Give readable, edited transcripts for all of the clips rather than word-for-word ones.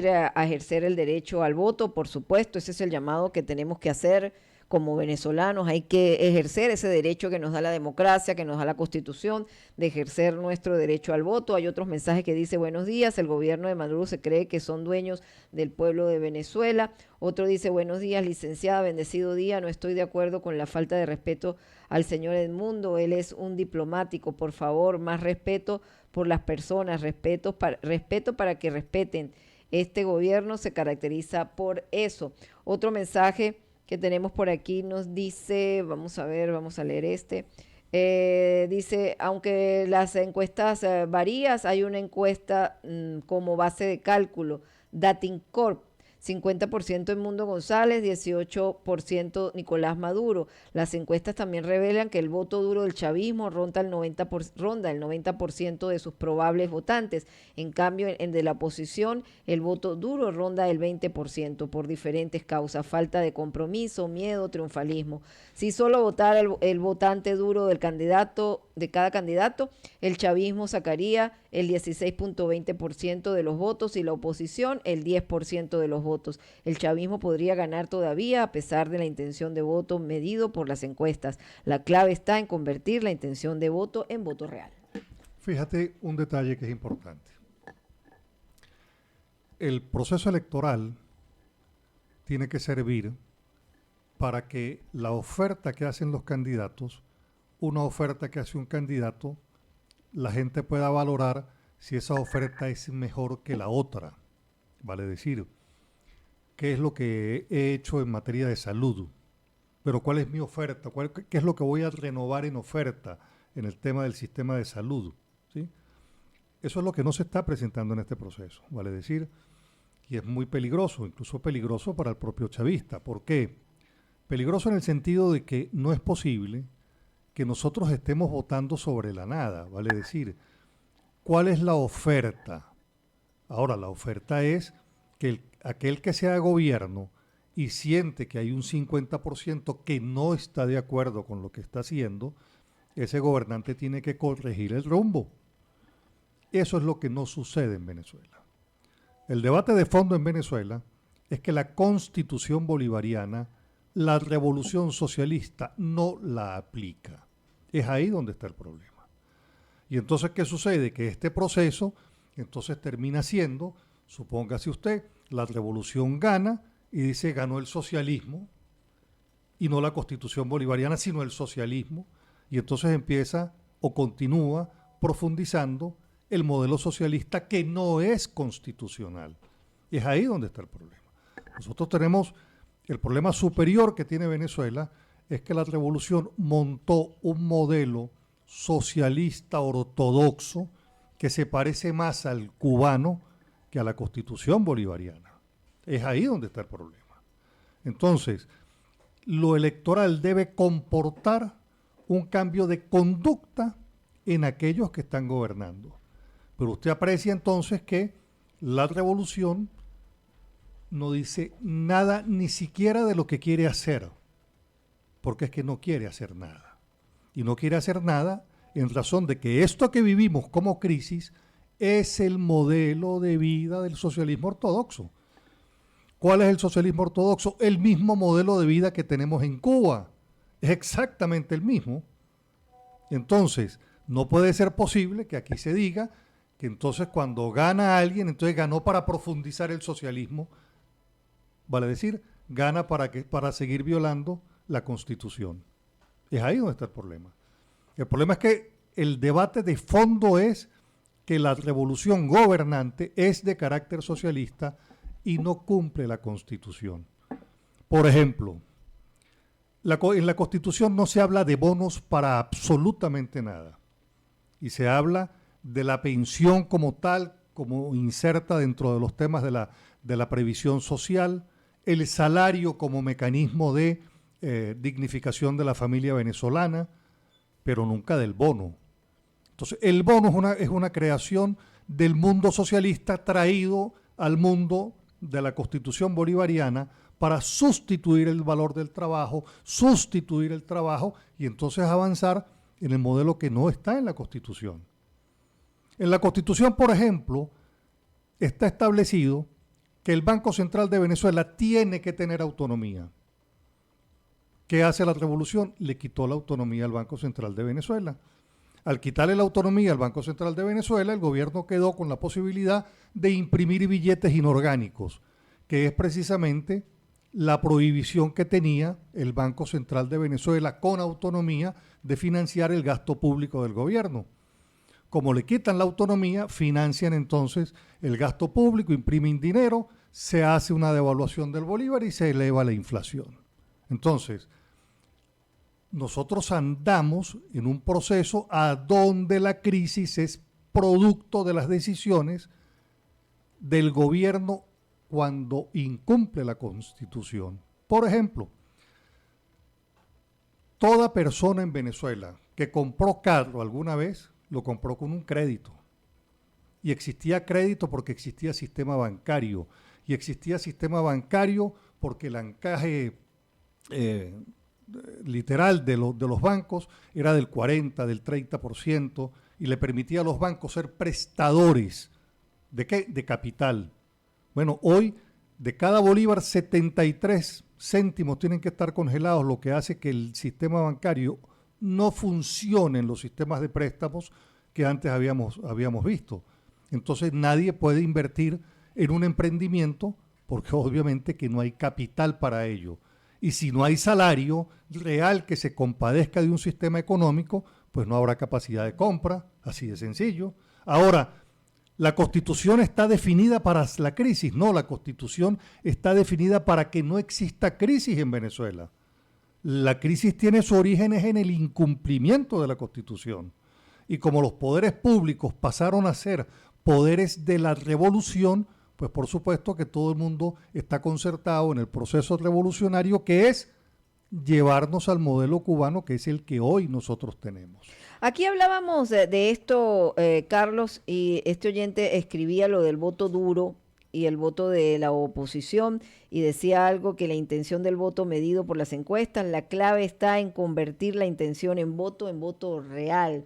a ejercer el derecho al voto, por supuesto, ese es el llamado que tenemos que hacer como venezolanos. Hay que ejercer ese derecho que nos da la democracia, que nos da la Constitución, de ejercer nuestro derecho al voto. Hay otros mensajes que dice: buenos días, el gobierno de Maduro se cree que son dueños del pueblo de Venezuela. Otro dice: buenos días, licenciada, bendecido día, no estoy de acuerdo con la falta de respeto al señor Edmundo, él es un diplomático, por favor, más respeto por las personas, respeto para que respeten. Este gobierno se caracteriza por eso. Otro mensaje que tenemos por aquí nos dice, vamos a ver, vamos a leer este. Dice: aunque las encuestas varías, hay una encuesta como base de cálculo, Datincorp, 50% Edmundo González, 18% Nicolás Maduro. Las encuestas también revelan que el voto duro del chavismo ronda el 90% de sus probables votantes. En cambio, en de la oposición, el voto duro ronda el 20% por diferentes causas: falta de compromiso, miedo, triunfalismo. Si solo votara el votante duro del candidato, de cada candidato, el chavismo sacaría el 16.20% de los votos y la oposición el 10% de los votos. El chavismo podría ganar todavía a pesar de la intención de voto medido por las encuestas. La clave está en convertir la intención de voto en voto real. Fíjate un detalle que es importante. El proceso electoral tiene que servir para que la oferta que hacen los candidatos, una oferta que hace un candidato, la gente pueda valorar si esa oferta es mejor que la otra. Vale decir, ¿qué es lo que he hecho en materia de salud? Pero ¿cuál es mi oferta? ¿Qué es lo que voy a renovar en oferta en el tema del sistema de salud? ¿Sí? Eso es lo que no se está presentando en este proceso. Vale decir, y es muy peligroso, incluso peligroso para el propio chavista. ¿Por qué? Peligroso en el sentido de que no es posible que nosotros estemos votando sobre la nada, vale decir, ¿cuál es la oferta? Ahora, la oferta es que aquel que sea gobierno y siente que hay un 50% que no está de acuerdo con lo que está haciendo, ese gobernante tiene que corregir el rumbo. Eso es lo que no sucede en Venezuela. El debate de fondo en Venezuela es que la Constitución bolivariana, la revolución socialista, no la aplica. Es ahí donde está el problema. Y entonces, ¿qué sucede? Que este proceso, entonces termina siendo, supóngase usted, la revolución gana y dice: ganó el socialismo, y no la Constitución bolivariana, sino el socialismo, y entonces empieza o continúa profundizando el modelo socialista que no es constitucional. Y es ahí donde está el problema. Nosotros tenemos el problema superior que tiene Venezuela, es que la revolución montó un modelo socialista ortodoxo que se parece más al cubano que a la Constitución bolivariana. Es ahí donde está el problema. Entonces, lo electoral debe comportar un cambio de conducta en aquellos que están gobernando. Pero usted aprecia entonces que la revolución no dice nada ni siquiera de lo que quiere hacer, porque es que no quiere hacer nada. Y no quiere hacer nada en razón de que esto que vivimos como crisis es el modelo de vida del socialismo ortodoxo. ¿Cuál es el socialismo ortodoxo? El mismo modelo de vida que tenemos en Cuba. Es exactamente el mismo. Entonces, no puede ser posible que aquí se diga que entonces cuando gana alguien, entonces ganó para profundizar el socialismo. Vale decir, gana para seguir violando la Constitución. Es ahí donde está el problema. El problema es que el debate de fondo es que la revolución gobernante es de carácter socialista y no cumple la Constitución. Por ejemplo, en la Constitución no se habla de bonos para absolutamente nada. Y se habla de la pensión como tal, como inserta dentro de los temas de la previsión social, el salario como mecanismo de dignificación de la familia venezolana, pero nunca del bono. Entonces, el bono es una creación del mundo socialista traído al mundo de la Constitución bolivariana para sustituir el valor del trabajo, sustituir el trabajo y entonces avanzar en el modelo que no está en la Constitución. En la Constitución, por ejemplo, está establecido que el Banco Central de Venezuela tiene que tener autonomía. ¿Qué hace la revolución? Le quitó la autonomía al Banco Central de Venezuela. Al quitarle la autonomía al Banco Central de Venezuela, el gobierno quedó con la posibilidad de imprimir billetes inorgánicos, que es precisamente la prohibición que tenía el Banco Central de Venezuela con autonomía de financiar el gasto público del gobierno. Como le quitan la autonomía, financian entonces el gasto público, imprimen dinero, se hace una devaluación del bolívar y se eleva la inflación. Entonces, nosotros andamos en un proceso a donde la crisis es producto de las decisiones del gobierno cuando incumple la Constitución. Por ejemplo, toda persona en Venezuela que compró carro alguna vez, lo compró con un crédito. Y existía crédito porque existía sistema bancario. Y existía sistema bancario porque el encaje literal de los bancos era del 40, del 30%, y le permitía a los bancos ser prestadores. ¿De qué? De capital. Bueno, hoy de cada bolívar 73 céntimos tienen que estar congelados, lo que hace que el sistema bancario no funcione en los sistemas de préstamos que antes habíamos visto. Entonces nadie puede invertir en un emprendimiento porque obviamente que no hay capital para ello. Y si no hay salario real que se compadezca de un sistema económico, pues no habrá capacidad de compra, así de sencillo. Ahora, ¿la Constitución está definida para la crisis? No, la Constitución está definida para que no exista crisis en Venezuela. La crisis tiene sus orígenes en el incumplimiento de la Constitución. Y como los poderes públicos pasaron a ser poderes de la revolución, pues por supuesto que todo el mundo está concertado en el proceso revolucionario, que es llevarnos al modelo cubano, que es el que hoy nosotros tenemos. Aquí hablábamos de esto, Carlos, y este oyente escribía lo del voto duro y el voto de la oposición, y decía algo que la intención del voto medido por las encuestas, la clave está en convertir la intención en voto real.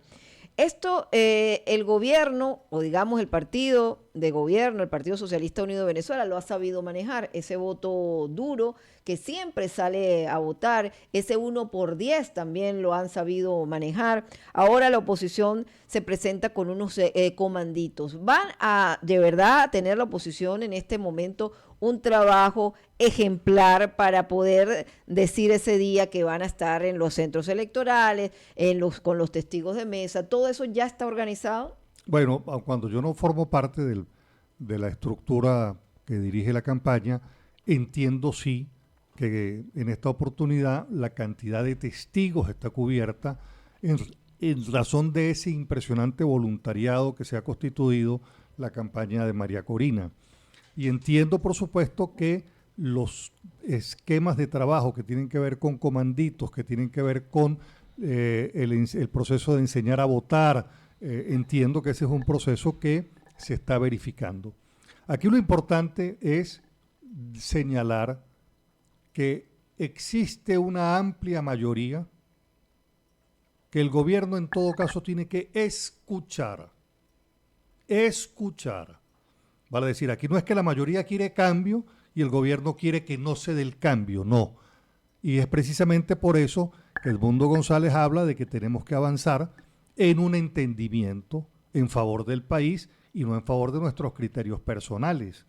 Esto, el gobierno, o digamos el partido de gobierno, el Partido Socialista Unido de Venezuela, lo ha sabido manejar, ese voto duro que siempre sale a votar, ese 1/10 también lo han sabido manejar. Ahora la oposición se presenta con unos comanditos. ¿Van a, de verdad, a tener la oposición en este momento un trabajo ejemplar para poder decir ese día que van a estar en los centros electorales, con los testigos de mesa? ¿Todo eso ya está organizado? Bueno, cuando yo no formo parte de la estructura que dirige la campaña, entiendo sí que en esta oportunidad la cantidad de testigos está cubierta en razón de ese impresionante voluntariado que se ha constituido la campaña de María Corina. Y entiendo, por supuesto, que los esquemas de trabajo que tienen que ver con comanditos, que tienen que ver con el proceso de enseñar a votar, entiendo que ese es un proceso que se está verificando. Aquí lo importante es señalar que existe una amplia mayoría que el gobierno en todo caso tiene que escuchar. Vale decir, aquí no es que la mayoría quiere cambio y el gobierno quiere que no se dé el cambio, no. Y es precisamente por eso que Edmundo González habla de que tenemos que avanzar en un entendimiento en favor del país y no en favor de nuestros criterios personales.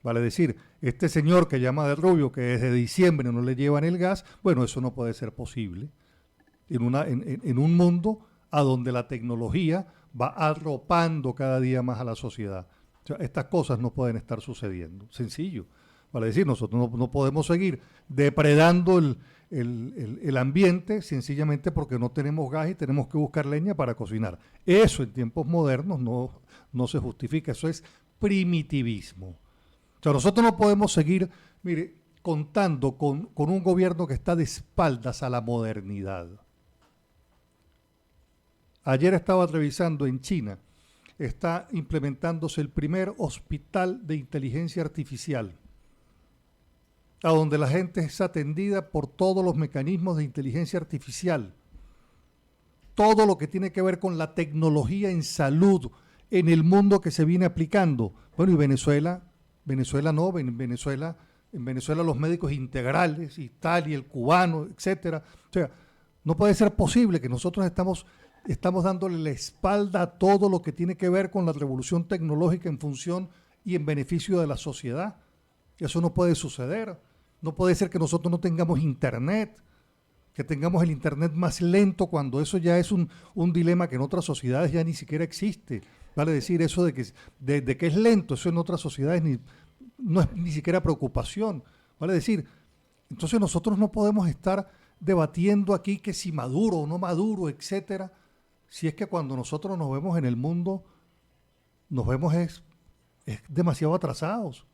Vale decir, este señor que llama de Rubio, que desde diciembre no le llevan el gas, bueno, eso no puede ser posible en un mundo a donde la tecnología va arropando cada día más a la sociedad. O sea, estas cosas no pueden estar sucediendo. Sencillo. Vale decir, nosotros no podemos seguir depredando el ambiente sencillamente porque no tenemos gas y tenemos que buscar leña para cocinar. Eso en tiempos modernos no se justifica. Eso es primitivismo. O sea, nosotros no podemos seguir, mire, contando con un gobierno que está de espaldas a la modernidad. Ayer estaba revisando en China, está implementándose el primer hospital de inteligencia artificial, a donde la gente es atendida por todos los mecanismos de inteligencia artificial. Todo lo que tiene que ver con la tecnología en salud, en el mundo que se viene aplicando. Bueno, y Venezuela Venezuela no, en Venezuela los médicos integrales y tal, y el cubano, etcétera. O sea, no puede ser posible que nosotros estamos dándole la espalda a todo lo que tiene que ver con la revolución tecnológica en función y en beneficio de la sociedad. Eso no puede suceder. No puede ser que nosotros no tengamos internet, que tengamos el internet más lento, cuando eso ya es un dilema que en otras sociedades ya ni siquiera existe. Vale decir, eso de que es lento, eso en otras sociedades no es ni siquiera preocupación. Vale decir, entonces nosotros no podemos estar debatiendo aquí que si maduro o no maduro, etcétera, si es que cuando nosotros nos vemos en el mundo, nos vemos es demasiado atrasados,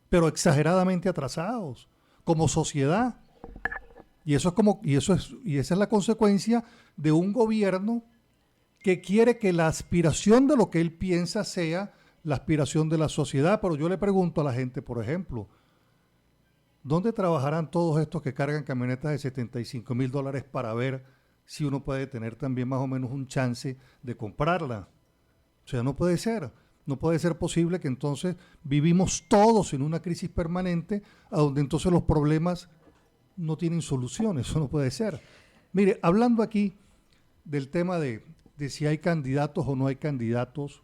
pero exageradamente atrasados, como sociedad. Y esa es la consecuencia de un gobierno que quiere que la aspiración de lo que él piensa sea la aspiración de la sociedad. Pero yo le pregunto a la gente, por ejemplo, ¿dónde trabajarán todos estos que cargan camionetas de $75,000 para ver si uno puede tener también más o menos un chance de comprarla? O sea, no puede ser. No puede ser posible que entonces vivimos todos en una crisis permanente, a donde entonces los problemas no tienen soluciones. Eso no puede ser. Mire, hablando aquí del tema de si hay candidatos o no hay candidatos,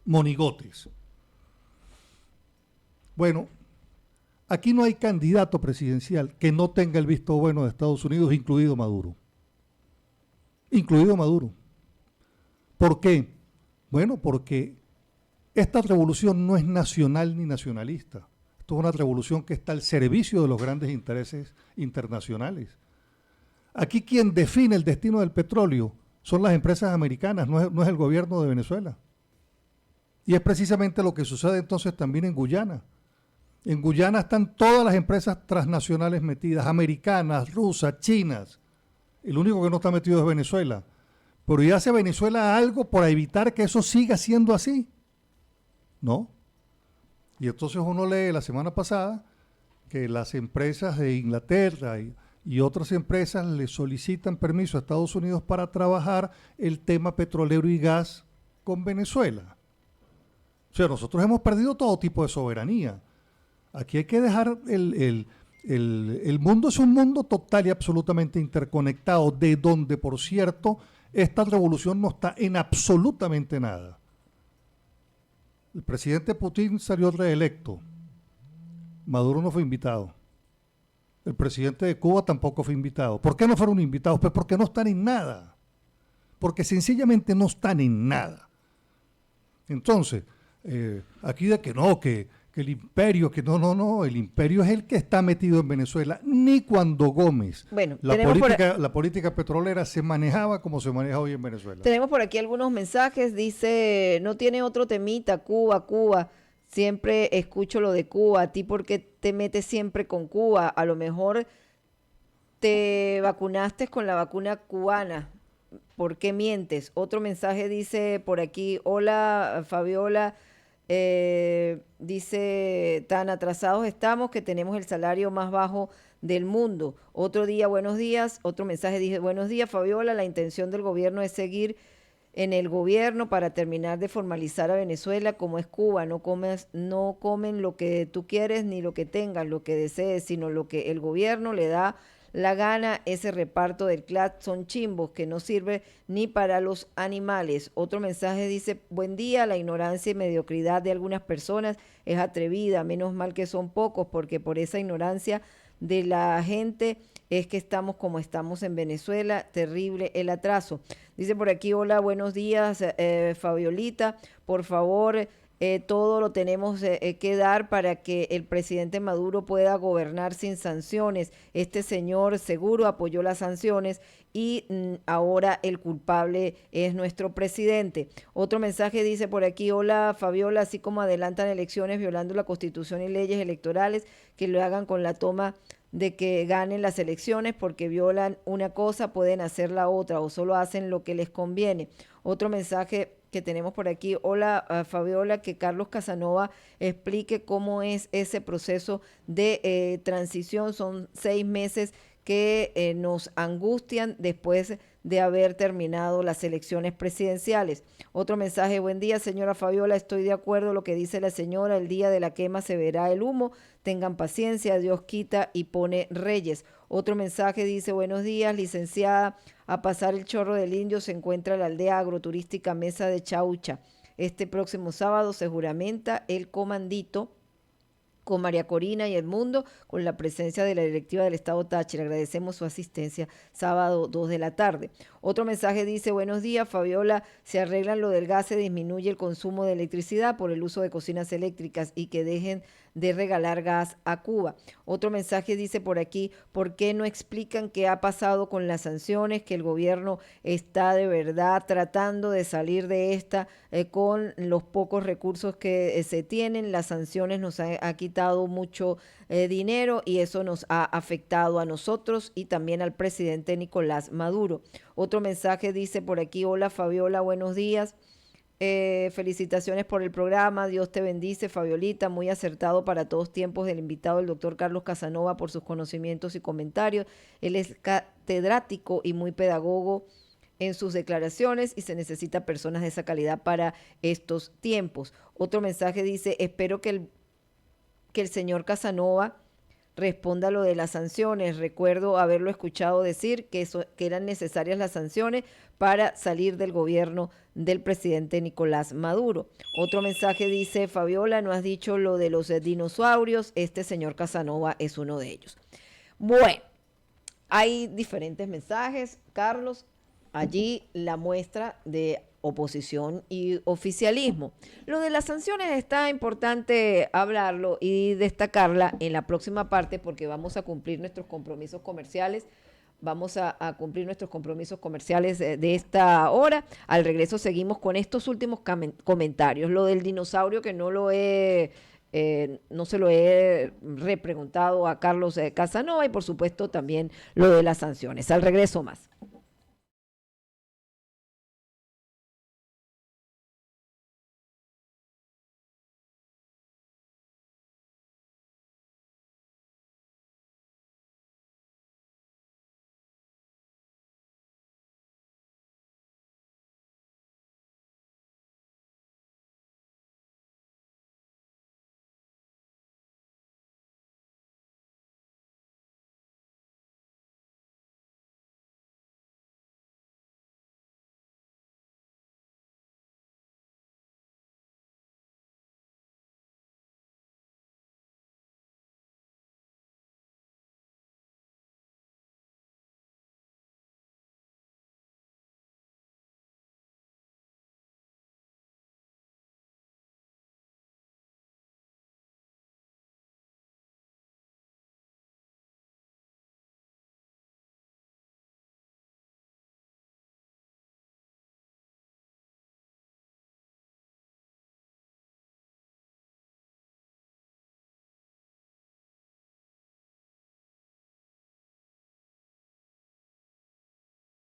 monigotes. Bueno, aquí no hay candidato presidencial que no tenga el visto bueno de Estados Unidos, incluido Maduro. Incluido Maduro. ¿Por qué? Bueno, porque esta revolución no es nacional ni nacionalista. Esto es una revolución que está al servicio de los grandes intereses internacionales. Aquí quien define el destino del petróleo son las empresas americanas, no es el gobierno de Venezuela. Y es precisamente lo que sucede entonces también en Guyana. En Guyana están todas las empresas transnacionales metidas, americanas, rusas, chinas. El único que no está metido es Venezuela. Pero ¿y hace Venezuela algo para evitar que eso siga siendo así? No. Y entonces uno lee la semana pasada que las empresas de Inglaterra y otras empresas le solicitan permiso a Estados Unidos para trabajar el tema petrolero y gas con Venezuela. O sea, nosotros hemos perdido todo tipo de soberanía. Aquí hay que dejar el mundo es un mundo total y absolutamente interconectado, de donde, por cierto, esta revolución no está en absolutamente nada. El presidente Putin salió reelecto. Maduro no fue invitado. El presidente de Cuba tampoco fue invitado. ¿Por qué no fueron invitados? Pues porque no están en nada. Porque sencillamente no están en nada. Entonces, aquí de que no, que el imperio, que no, el imperio es el que está metido en Venezuela. Ni cuando Gómez, bueno, la política petrolera se manejaba como se maneja hoy en Venezuela. Tenemos por aquí algunos mensajes, dice, no tiene otro temita, Cuba, siempre escucho lo de Cuba, ¿a ti por qué te metes siempre con Cuba? A lo mejor te vacunaste con la vacuna cubana, ¿por qué mientes? Otro mensaje dice por aquí, hola Fabiola, dice, tan atrasados estamos que tenemos el salario más bajo del mundo. Otro día, buenos días. Otro mensaje dice, buenos días Fabiola, la intención del gobierno es seguir en el gobierno para terminar de formalizar a Venezuela como es Cuba. No comen lo que tú quieres ni lo que tengas, lo que desees, sino lo que el gobierno le da la gana. Ese reparto del CLAT son chimbos que no sirve ni para los animales. Otro mensaje dice, buen día, la ignorancia y mediocridad de algunas personas es atrevida, menos mal que son pocos, porque por esa ignorancia de la gente es que estamos como estamos en Venezuela, terrible el atraso. Dice por aquí, hola, buenos días, Fabiolita, por favor, todo lo tenemos que dar para que el presidente Maduro pueda gobernar sin sanciones. Este señor seguro apoyó las sanciones y ahora el culpable es nuestro presidente. Otro mensaje dice por aquí, hola Fabiola, así como adelantan elecciones violando la Constitución y leyes electorales, que lo hagan con la toma de que ganen las elecciones, porque violan una cosa, pueden hacer la otra, o solo hacen lo que les conviene. Otro mensaje que tenemos por aquí, hola Fabiola, que Carlos Casanova explique cómo es ese proceso de transición. Son 6 meses que nos angustian después de haber terminado las elecciones presidenciales. Otro mensaje: buen día, señora Fabiola, estoy de acuerdo con lo que dice la señora, el día de la quema se verá el humo, tengan paciencia, Dios quita y pone reyes. Otro mensaje dice: buenos días, licenciada, a pasar el Chorro del Indio se encuentra la aldea agroturística Mesa de Chaucha. Este próximo sábado se juramenta el comandito con María Corina y Edmundo, con la presencia de la directiva del Estado Táchira. Agradecemos su asistencia, sábado 2 de la tarde. Otro mensaje dice: buenos días, Fabiola, se arreglan lo del gas, se disminuye el consumo de electricidad por el uso de cocinas eléctricas y que dejen de regalar gas a Cuba. Otro mensaje dice por aquí: ¿por qué no explican qué ha pasado con las sanciones? Que el gobierno está de verdad tratando de salir de esta con los pocos recursos que se tienen. Las sanciones nos ha quitado mucho dinero y eso nos ha afectado a nosotros y también al presidente Nicolás Maduro. Otro mensaje dice por aquí: hola Fabiola, buenos días. Felicitaciones por el programa, Dios te bendice, Fabiolita, muy acertado para todos tiempos del invitado, el doctor Carlos Casanova, por sus conocimientos y comentarios. Él es catedrático y muy pedagogo en sus declaraciones y se necesita personas de esa calidad para estos tiempos. Otro mensaje dice: espero que el señor Casanova responda lo de las sanciones. Recuerdo haberlo escuchado decir que eran necesarias las sanciones para salir del gobierno del presidente Nicolás Maduro. Otro mensaje dice: Fabiola, no has dicho lo de los dinosaurios, este señor Casanova es uno de ellos. Bueno, hay diferentes mensajes, Carlos, allí la muestra de oposición y oficialismo. Lo de las sanciones está importante hablarlo y destacarla en la próxima parte porque vamos a cumplir nuestros compromisos comerciales. Vamos a cumplir nuestros compromisos comerciales de esta hora. Al regreso seguimos con estos últimos comentarios. Lo del dinosaurio, que no se lo he repreguntado a Carlos Casanova, y por supuesto también lo de las sanciones. Al regreso más.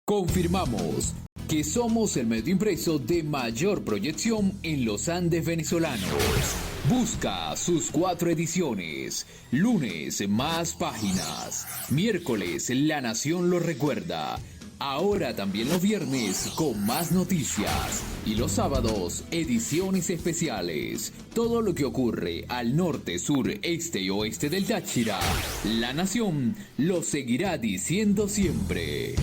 Confirmamos que somos el medio impreso de mayor proyección en los Andes venezolanos. Busca sus 4 ediciones. Lunes, más páginas. Miércoles, La Nación lo recuerda. Ahora también los viernes con más noticias. Y los sábados, ediciones especiales. Todo lo que ocurre al norte, sur, este y oeste del Táchira. La Nación lo seguirá diciendo siempre.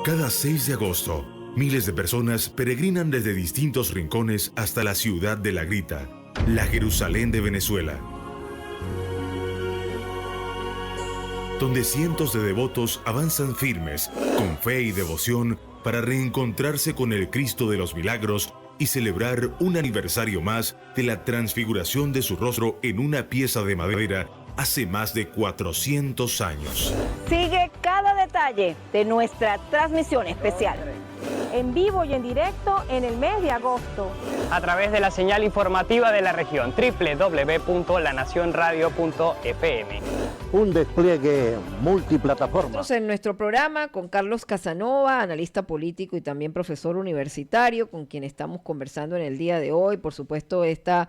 Cada 6 de agosto, miles de personas peregrinan desde distintos rincones hasta la ciudad de La Grita, la Jerusalén de Venezuela, donde cientos de devotos avanzan firmes, con fe y devoción, para reencontrarse con el Cristo de los Milagros y celebrar un aniversario más de la transfiguración de su rostro en una pieza de madera hace más de 400 años. Sigue cada detalle de nuestra transmisión especial, en vivo y en directo en el mes de agosto, a través de la señal informativa de la región, www.lanacionradio.fm. Un despliegue multiplataforma. Nosotros en nuestro programa con Carlos Casanova, analista político y también profesor universitario, con quien estamos conversando en el día de hoy. Por supuesto, esta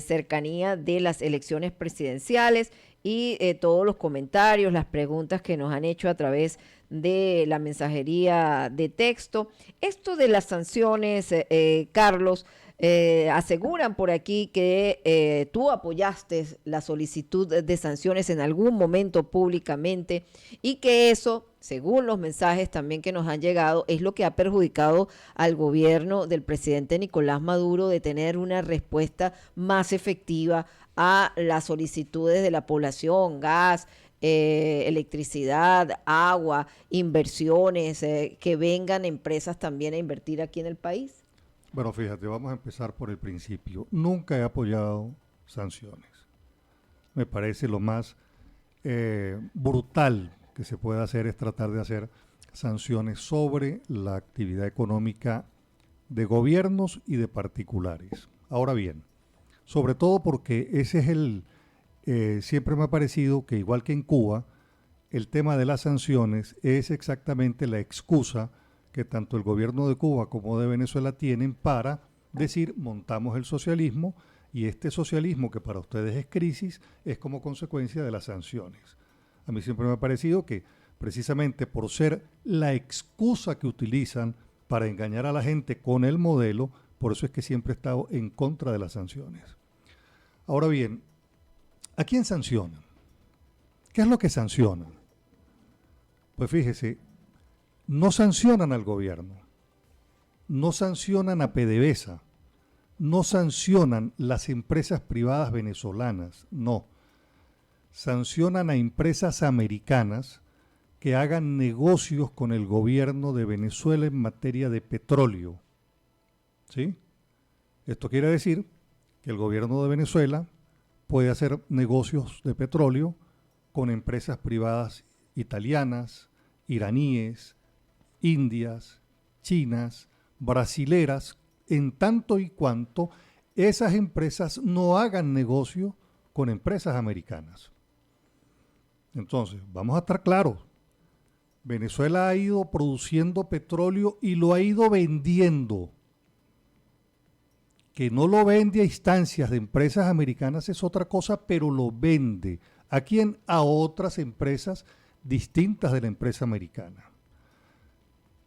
cercanía de las elecciones presidenciales y todos los comentarios, las preguntas que nos han hecho a través de la mensajería de texto. Esto de las sanciones, Carlos, aseguran por aquí que tú apoyaste la solicitud de sanciones en algún momento públicamente y que eso, según los mensajes también que nos han llegado, es lo que ha perjudicado al gobierno del presidente Nicolás Maduro de tener una respuesta más efectiva a las solicitudes de la población, gas, electricidad, agua, inversiones, que vengan empresas también a invertir aquí en el país. Bueno, fíjate, vamos a empezar por el principio. Nunca he apoyado sanciones. Me parece lo más brutal que se puede hacer es tratar de hacer sanciones sobre la actividad económica de gobiernos y de particulares. Ahora bien, sobre todo porque ese es siempre me ha parecido que igual que en Cuba, el tema de las sanciones es exactamente la excusa que tanto el gobierno de Cuba como de Venezuela tienen para decir montamos el socialismo y este socialismo que para ustedes es crisis es como consecuencia de las sanciones. A mí siempre me ha parecido que precisamente por ser la excusa que utilizan para engañar a la gente con el modelo, por eso es que siempre he estado en contra de las sanciones. Ahora bien, ¿a quién sancionan? ¿Qué es lo que sancionan? Pues fíjese, no sancionan al gobierno, no sancionan a PDVSA, no sancionan las empresas privadas venezolanas, no. Sancionan a empresas americanas que hagan negocios con el gobierno de Venezuela en materia de petróleo. ¿Sí? Esto quiere decir que el gobierno de Venezuela puede hacer negocios de petróleo con empresas privadas italianas, iraníes, indias, chinas, brasileras, en tanto y cuanto esas empresas no hagan negocio con empresas americanas. Entonces, vamos a estar claros. Venezuela ha ido produciendo petróleo y lo ha ido vendiendo. Que no lo vende a instancias de empresas americanas es otra cosa, pero lo vende. ¿A quién? A otras empresas distintas de la empresa americana.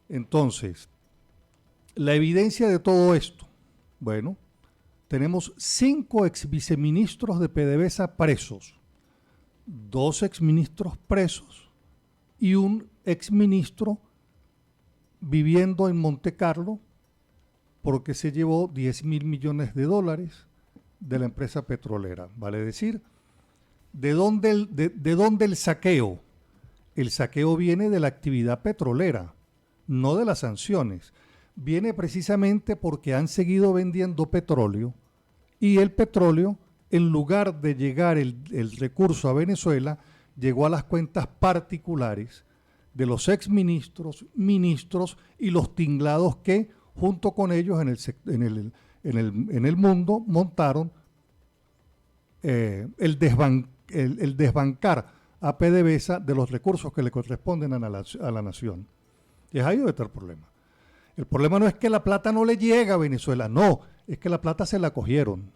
Entonces, la evidencia de todo esto, bueno, tenemos 5 exviceministros de PDVSA presos, 2 exministros presos y un exministro viviendo en Monte Carlo porque se llevó $10,000 millones de la empresa petrolera. Vale decir, ¿de dónde el saqueo? El saqueo viene de la actividad petrolera, no de las sanciones. Viene precisamente porque han seguido vendiendo petróleo y el petróleo, en lugar de llegar el recurso a Venezuela, llegó a las cuentas particulares de los exministros, ministros y los tinglados que, junto con ellos en el mundo, montaron el desbancar a PDVSA de los recursos que le corresponden a la nación. Y es ahí donde está el problema. El problema no es que la plata no le llega a Venezuela, no, es que la plata se la cogieron.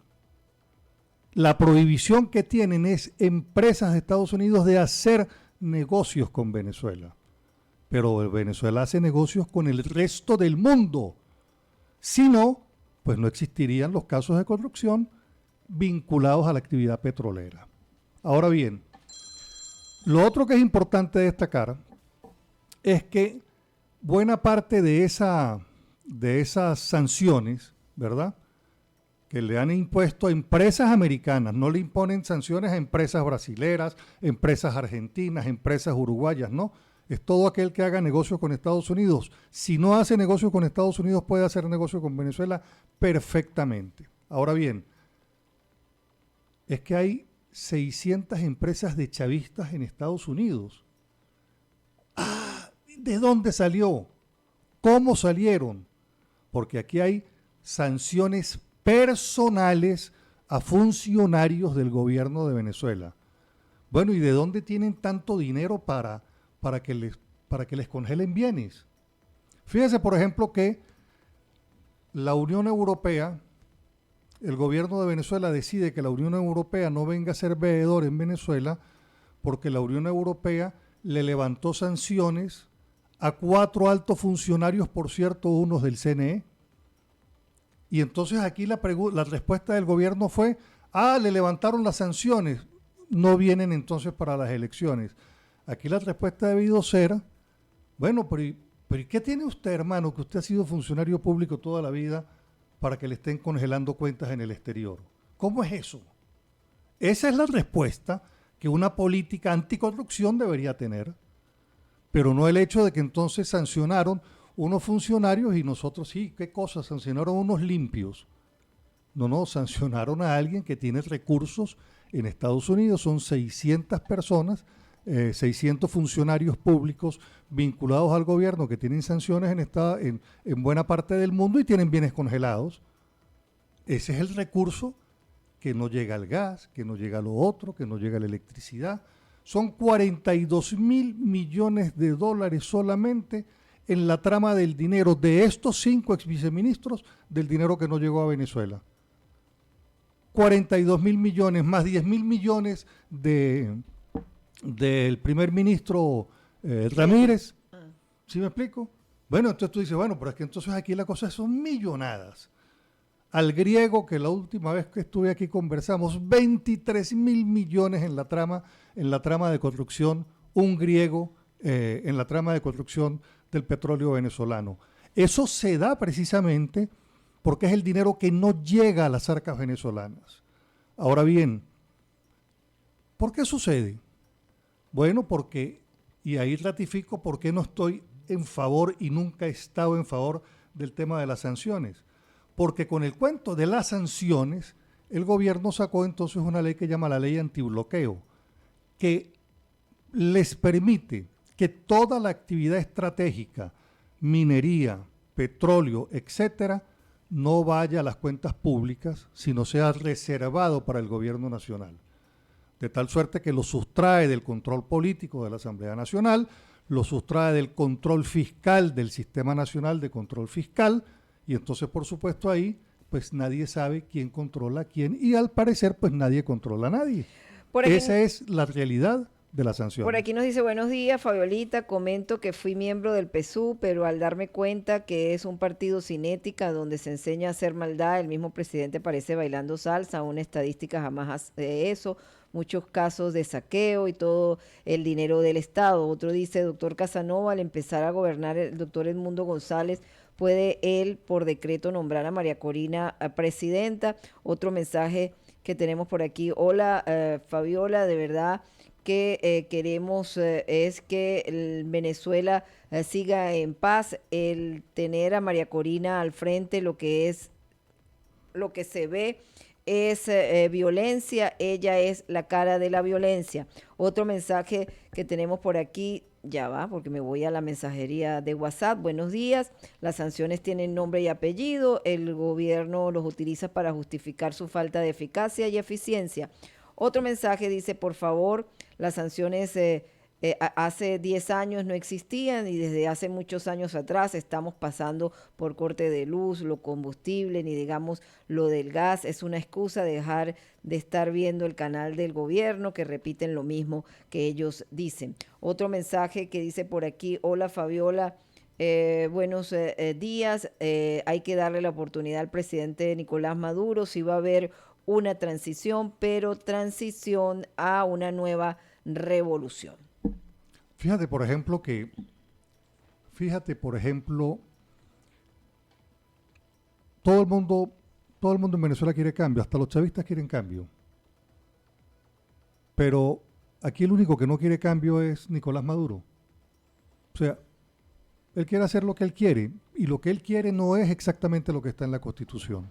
La prohibición que tienen es empresas de Estados Unidos de hacer negocios con Venezuela. Pero Venezuela hace negocios con el resto del mundo. Si no, pues no existirían los casos de corrupción vinculados a la actividad petrolera. Ahora bien, lo otro que es importante destacar es que buena parte de esas sanciones, ¿verdad?, que le han impuesto a empresas americanas, no le imponen sanciones a empresas brasileras, empresas argentinas, empresas uruguayas, no. Es todo aquel que haga negocio con Estados Unidos. Si no hace negocio con Estados Unidos, puede hacer negocio con Venezuela perfectamente. Ahora bien, es que hay 600 empresas de chavistas en Estados Unidos. ¿De dónde salió? ¿Cómo salieron? Porque aquí hay sanciones personales a funcionarios del gobierno de Venezuela. Bueno, ¿y de dónde tienen tanto dinero para que les congelen bienes? Fíjense, por ejemplo, que la Unión Europea el gobierno de Venezuela decide que la Unión Europea no venga a ser veedor en Venezuela porque la Unión Europea le levantó sanciones a 4 altos funcionarios, por cierto, unos del CNE. Y entonces aquí la respuesta del gobierno fue, le levantaron las sanciones, no vienen entonces para las elecciones. Aquí la respuesta ha debido ser, bueno, pero ¿y qué tiene usted, hermano, que usted ha sido funcionario público toda la vida para que le estén congelando cuentas en el exterior? ¿Cómo es eso? Esa es la respuesta que una política anticorrupción debería tener, pero no el hecho de que entonces sancionaron unos funcionarios y nosotros sí, ¿qué cosa? Sancionaron unos limpios. No, sancionaron a alguien que tiene recursos en Estados Unidos, son 600 personas, 600 funcionarios públicos vinculados al gobierno que tienen sanciones en buena parte del mundo y tienen bienes congelados. Ese es el recurso que no llega al gas, que no llega a lo otro, que no llega a la electricidad. Son 42.000 millones de dólares solamente en la trama del dinero de estos 5 exviceministros del dinero que no llegó a Venezuela. 42.000 millones más 10.000 millones del primer ministro Ramírez. ¿Sí me explico? Bueno, entonces tú dices, bueno, pero es que entonces aquí la cosa son millonadas. Al griego, que la última vez que estuve aquí conversamos, 23.000 millones en la trama de construcción, un griego en la trama de construcción del petróleo venezolano. Eso se da precisamente porque es el dinero que no llega a las arcas venezolanas. Ahora bien, ¿por qué sucede? Bueno, porque, y ahí ratifico por qué no estoy en favor y nunca he estado en favor del tema de las sanciones. Porque con el cuento de las sanciones, el gobierno sacó entonces una ley que llama la ley antibloqueo, que les permite que toda la actividad estratégica, minería, petróleo, etcétera, no vaya a las cuentas públicas, sino sea reservado para el gobierno nacional. De tal suerte que lo sustrae del control político de la Asamblea Nacional, lo sustrae del control fiscal del Sistema Nacional de Control Fiscal, y entonces, por supuesto, ahí pues nadie sabe quién controla a quién, y al parecer pues nadie controla a nadie. Esa es la realidad de la sanción. Por aquí nos dice, buenos días, Fabiolita, comento que fui miembro del PSUV, pero al darme cuenta que es un partido sin ética donde se enseña a hacer maldad, el mismo presidente parece bailando salsa, una estadística jamás hace eso, muchos casos de saqueo y todo el dinero del Estado. Otro dice, doctor Casanova, al empezar a gobernar el doctor Edmundo González, ¿puede él por decreto nombrar a María Corina presidenta? Otro mensaje que tenemos por aquí, hola Fabiola, de verdad que queremos es que Venezuela siga en paz, el tener a María Corina al frente, lo que se ve es violencia, ella es la cara de la violencia. Otro mensaje que tenemos por aquí, ya va, porque me voy a la mensajería de WhatsApp. Buenos días, las sanciones tienen nombre y apellido, el gobierno los utiliza para justificar su falta de eficacia y eficiencia. Otro mensaje dice, por favor, las sanciones hace 10 años no existían y desde hace muchos años atrás estamos pasando por corte de luz, lo combustible, ni digamos lo del gas. Es una excusa dejar de estar viendo el canal del gobierno que repiten lo mismo que ellos dicen. Otro mensaje que dice por aquí, hola Fabiola, buenos días, hay que darle la oportunidad al presidente Nicolás Maduro, si va a haber una transición, pero transición a una nueva revolución. Fíjate, por ejemplo, todo el mundo en Venezuela quiere cambio, hasta los chavistas quieren cambio. Pero aquí el único que no quiere cambio es Nicolás Maduro. O sea, él quiere hacer lo que él quiere, y lo que él quiere no es exactamente lo que está en la Constitución.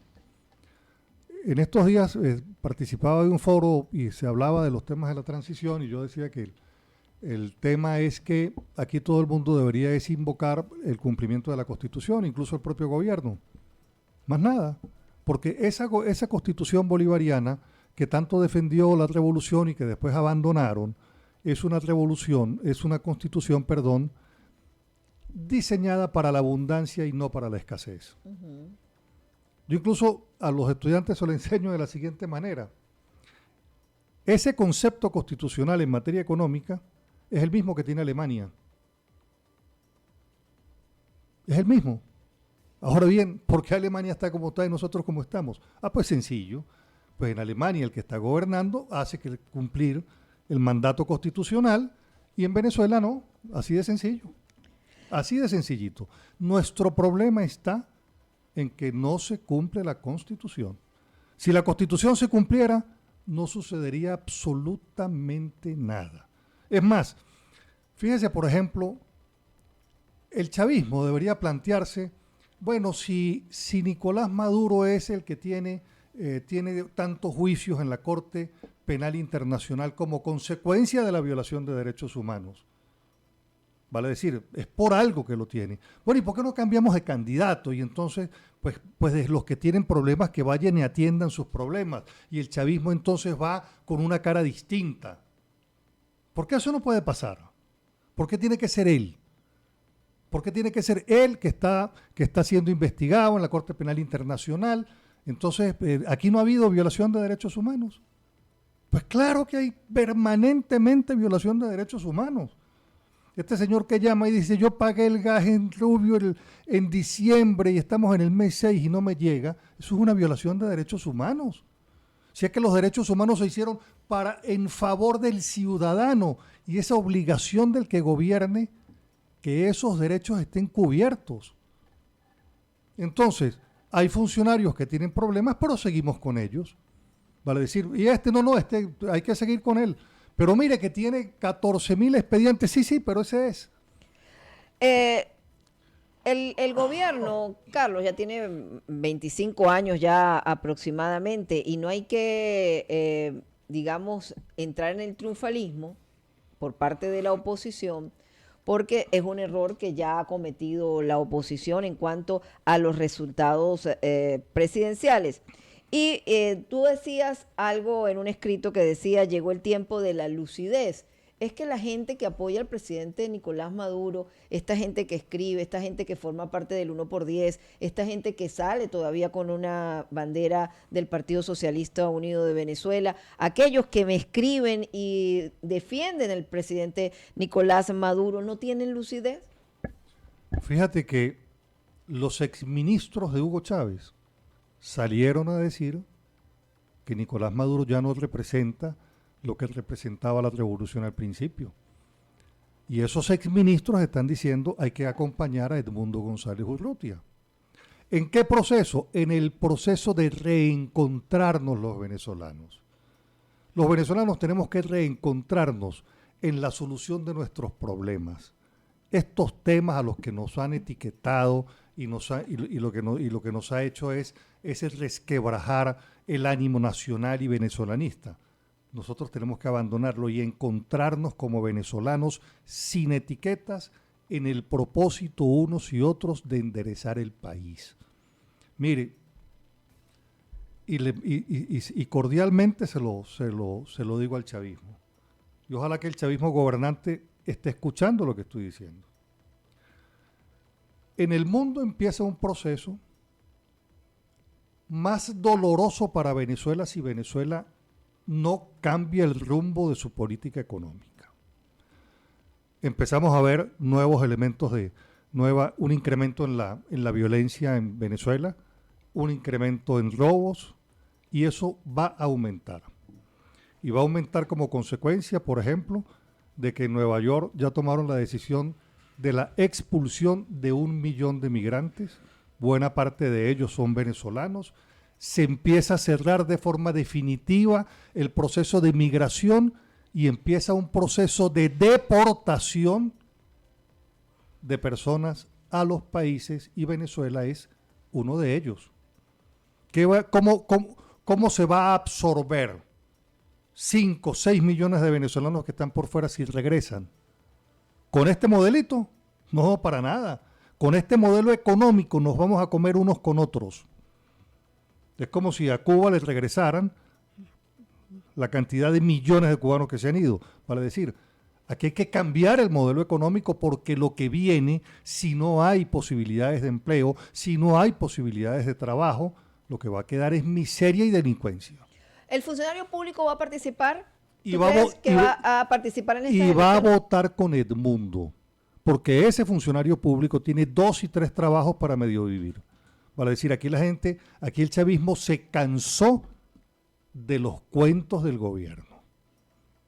En estos días participaba de un foro y se hablaba de los temas de la transición, y yo decía que el tema es que aquí todo el mundo debería es invocar el cumplimiento de la Constitución, incluso el propio gobierno. Más nada, porque esa Constitución bolivariana que tanto defendió la revolución y que después abandonaron, es una Constitución, diseñada para la abundancia y no para la escasez. Uh-huh. Yo incluso a los estudiantes se lo enseño de la siguiente manera. Ese concepto constitucional en materia económica es el mismo que tiene Alemania. Es el mismo. Ahora bien, ¿por qué Alemania está como está y nosotros como estamos? Pues sencillo. Pues en Alemania el que está gobernando hace que cumplir el mandato constitucional y en Venezuela no. Así de sencillo. Así de sencillito. Nuestro problema está en que no se cumple la Constitución. Si la Constitución se cumpliera, no sucedería absolutamente nada. Es más, fíjese, por ejemplo, el chavismo debería plantearse, bueno, si Nicolás Maduro es el que tiene tantos juicios en la Corte Penal Internacional como consecuencia de la violación de derechos humanos, vale decir, es por algo que lo tiene. Bueno, ¿y por qué no cambiamos de candidato? Y entonces, pues de los que tienen problemas que vayan y atiendan sus problemas. Y el chavismo entonces va con una cara distinta. ¿Por qué eso no puede pasar? ¿Por qué tiene que ser él? ¿Por qué tiene que ser él que está siendo investigado en la Corte Penal Internacional? Entonces, ¿aquí no ha habido violación de derechos humanos? Pues claro que hay permanentemente violación de derechos humanos. Este señor que llama y dice, yo pagué el gas en Rubio en diciembre y estamos en el mes 6 y no me llega, eso es una violación de derechos humanos. Si es que los derechos humanos se hicieron en favor del ciudadano y esa obligación del que gobierne, que esos derechos estén cubiertos. Entonces, hay funcionarios que tienen problemas, pero seguimos con ellos. Vale decir, y este hay que seguir con él. Pero mire que tiene 14.000 expedientes. Sí, pero ese es. El gobierno, Carlos, ya tiene 25 años ya aproximadamente y no hay que, digamos, entrar en el triunfalismo por parte de la oposición, porque es un error que ya ha cometido la oposición en cuanto a los resultados presidenciales. Y tú decías algo en un escrito que decía, llegó el tiempo de la lucidez. Es que la gente que apoya al presidente Nicolás Maduro, esta gente que escribe, esta gente que forma parte del 1×10, esta gente que sale todavía con una bandera del Partido Socialista Unido de Venezuela, aquellos que me escriben y defienden al presidente Nicolás Maduro, ¿no tienen lucidez? Fíjate que los exministros de Hugo Chávez salieron a decir que Nicolás Maduro ya no representa lo que representaba la revolución al principio. Y esos exministros están diciendo hay que acompañar a Edmundo González Urrutia. ¿En qué proceso? En el proceso de reencontrarnos los venezolanos. Los venezolanos tenemos que reencontrarnos en la solución de nuestros problemas. Estos temas a los que nos han etiquetado y lo que nos ha hecho es el resquebrajar el ánimo nacional y venezolanista. Nosotros tenemos que abandonarlo y encontrarnos como venezolanos sin etiquetas en el propósito unos y otros de enderezar el país. Mire, y cordialmente se lo digo al chavismo. Y ojalá que el chavismo gobernante esté escuchando lo que estoy diciendo. En el mundo empieza un proceso más doloroso para Venezuela si Venezuela no cambia el rumbo de su política económica. Empezamos a ver nuevos elementos un incremento en la violencia en Venezuela, un incremento en robos, y eso va a aumentar. Y va a aumentar como consecuencia, por ejemplo, de que en Nueva York ya tomaron la decisión de la expulsión de 1 millón de migrantes, buena parte de ellos son venezolanos. Se empieza a cerrar de forma definitiva el proceso de migración y empieza un proceso de deportación de personas a los países, y Venezuela es uno de ellos. ¿Cómo se va a absorber 5 o 6 millones de venezolanos que están por fuera si regresan? ¿Con este modelito? No, para nada. Con este modelo económico nos vamos a comer unos con otros. Es como si a Cuba les regresaran la cantidad de millones de cubanos que se han ido. Vale decir, aquí hay que cambiar el modelo económico, porque lo que viene, si no hay posibilidades de empleo, si no hay posibilidades de trabajo, lo que va a quedar es miseria y delincuencia. ¿El funcionario público va a participar? Y ¿Tú va a crees vo- que y- va a participar en esta Y va a elección? votar con Edmundo, porque ese funcionario público tiene 2 y 3 trabajos para medio vivir. Vale decir, aquí la gente, aquí el chavismo se cansó de los cuentos del gobierno.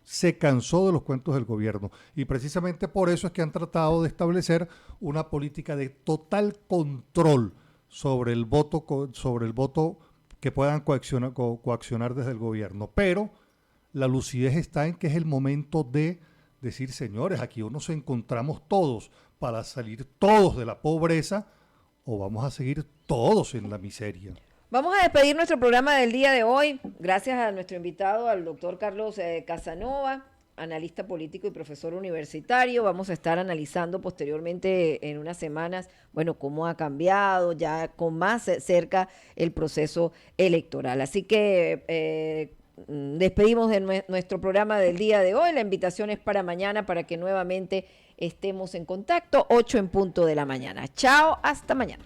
Se cansó de los cuentos del gobierno. Y precisamente por eso es que han tratado de establecer una política de total control sobre el voto, que puedan coaccionar desde el gobierno. Pero la lucidez está en que es el momento de decir, señores, aquí o nos encontramos todos para salir todos de la pobreza o vamos a seguir todos en la miseria. Vamos a despedir nuestro programa del día de hoy. Gracias a nuestro invitado, al doctor Carlos Casanova, analista político y profesor universitario. Vamos a estar analizando posteriormente en unas semanas, bueno, cómo ha cambiado ya con más cerca el proceso electoral. Así que despedimos de nuestro programa del día de hoy. La invitación es para mañana para que nuevamente estemos en contacto, 8 en punto de la mañana. Chao, hasta mañana.